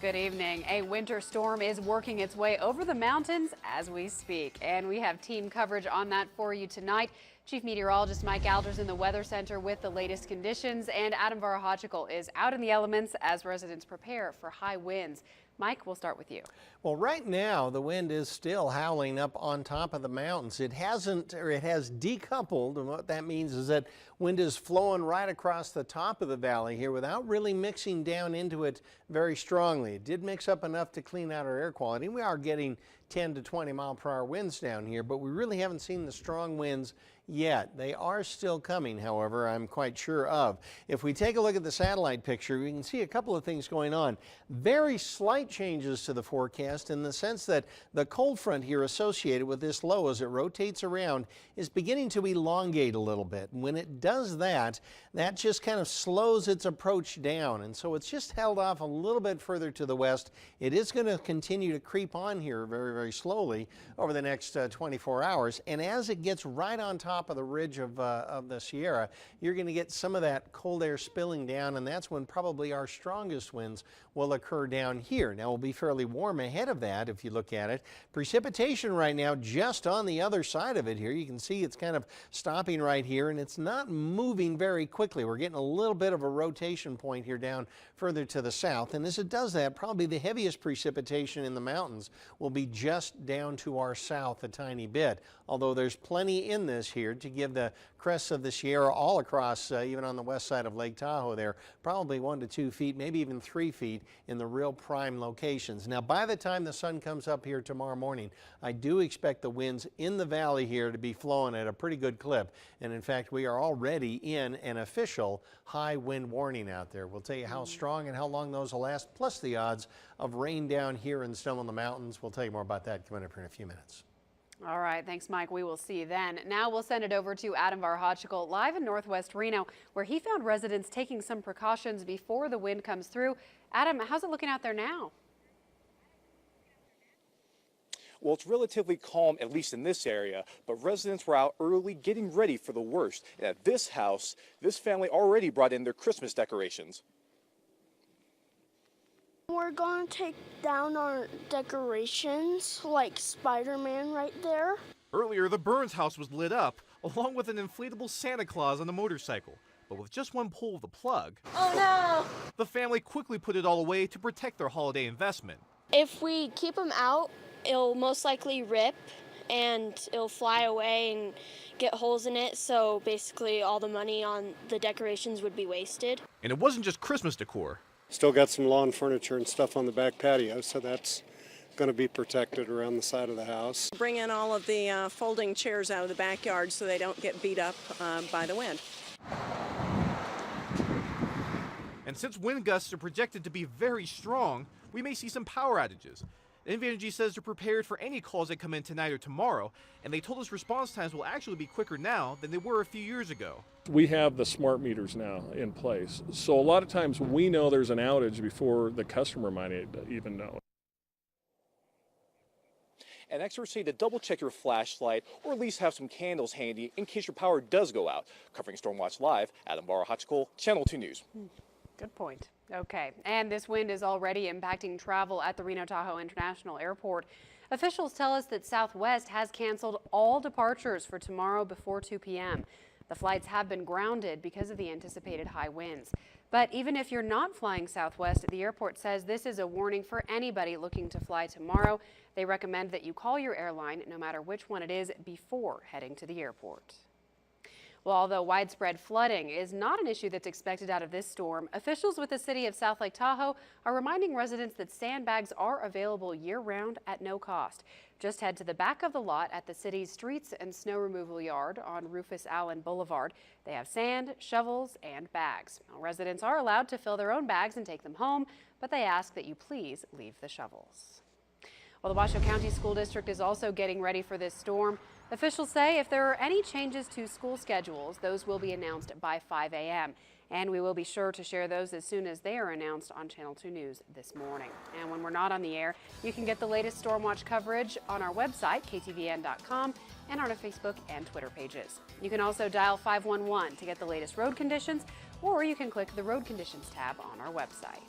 Good evening. A winter storm is working its way over the mountains as we speak, and we have team coverage on that for you tonight. Chief Meteorologist Mike Alders in the Weather Center with the latest conditions, and Adam Varahachikal is out in the elements as residents prepare for high winds. Mike, we'll start with you. Well, right now the wind is still howling up on top of the mountains. It has decoupled, and what that means is that wind is flowing right across the top of the valley here without really mixing down into it very strongly. It did mix up enough to clean out our air quality. We are getting 10 to 20 mile per hour winds down here, but we really haven't seen the strong winds yet. They are still coming, however, I'm quite sure of. If we take a look at the satellite picture, we can see a couple of things going on. Very slight changes to the forecast in the sense that the cold front here associated with this low as it rotates around is beginning to elongate a little bit. And when it does that, that just kind of slows its approach down. And so it's just held off a little bit further to the west. It is going to continue to creep on here very slowly over the next 24 hours. And as it gets right on top of the ridge of the Sierra, you're going to get some of that cold air spilling down, and that's when probably our strongest winds will occur down here. Now, we'll be fairly warm ahead of that if you look at it. Precipitation right now just on the other side of it here. You can see it's kind of stopping right here, and it's not moving very quickly. We're getting a little bit of a rotation point here down further to the south, and as it does that, probably the heaviest precipitation in the mountains will be just down to our south a tiny bit, although there's plenty in this here to give the crests of the Sierra all across, even on the west side of Lake Tahoe there, probably 1 to 2 feet, maybe even 3 feet in the real prime locations. Now, by the time the sun comes up here tomorrow morning, I do expect the winds in the valley here to be flowing at a pretty good clip. And in fact, we are already in an official high wind warning out there. We'll tell you how strong and how long those will last, plus the odds of rain down here and snow in the mountains. We'll tell you more about that coming up here in a few minutes. All right, thanks, Mike. We will see you then. Now we'll send it over to Adam Varahachikal live in Northwest Reno, where he found residents taking some precautions before the wind comes through. Adam, how's it looking out there now? Well, it's relatively calm, at least in this area, but residents were out early getting ready for the worst. And at this house, this family already brought in their Christmas decorations. We're going to take down our decorations, like Spider-Man right there. Earlier, the Burns house was lit up, along with an inflatable Santa Claus on a motorcycle. But with just one pull of the plug, oh no! The family quickly put it all away to protect their holiday investment. If we keep them out, it'll most likely rip and it'll fly away and get holes in it. So basically all the money on the decorations would be wasted. And it wasn't just Christmas decor. Still got some lawn furniture and stuff on the back patio, so that's going to be protected around the side of the house. Bring in all of the folding chairs out of the backyard so they don't get beat up by the wind. And since wind gusts are projected to be very strong, we may see some power outages. NV Energy says they're prepared for any calls that come in tonight or tomorrow, and they told us response times will actually be quicker now than they were a few years ago. We have the smart meters now in place, so a lot of times we know there's an outage before the customer might even know. And experts say to double check your flashlight or at least have some candles handy in case your power does go out. Covering Stormwatch Live, Adam Varahachikal, Channel 2 News. Good point. Okay, and this wind is already impacting travel at the Reno Tahoe International Airport. Officials tell us that Southwest has canceled all departures for tomorrow before 2 p.m. The flights have been grounded because of the anticipated high winds. But even if you're not flying Southwest, the airport says this is a warning for anybody looking to fly tomorrow. They recommend that you call your airline, no matter which one it is, before heading to the airport. Well, although widespread flooding is not an issue that's expected out of this storm, officials with the city of South Lake Tahoe are reminding residents that sandbags are available year-round at no cost. Just head to the back of the lot at the city's streets and snow removal yard on Rufus Allen Boulevard. They have sand, shovels, and bags. Now, residents are allowed to fill their own bags and take them home, but they ask that you please leave the shovels. Well, the Washoe County School District is also getting ready for this storm. Officials say if there are any changes to school schedules, those will be announced by 5 a.m. And we will be sure to share those as soon as they are announced on Channel 2 News this morning. And when we're not on the air, you can get the latest Storm Watch coverage on our website, KTVN.com, and on our Facebook and Twitter pages. You can also dial 511 to get the latest road conditions, or you can click the Road Conditions tab on our website.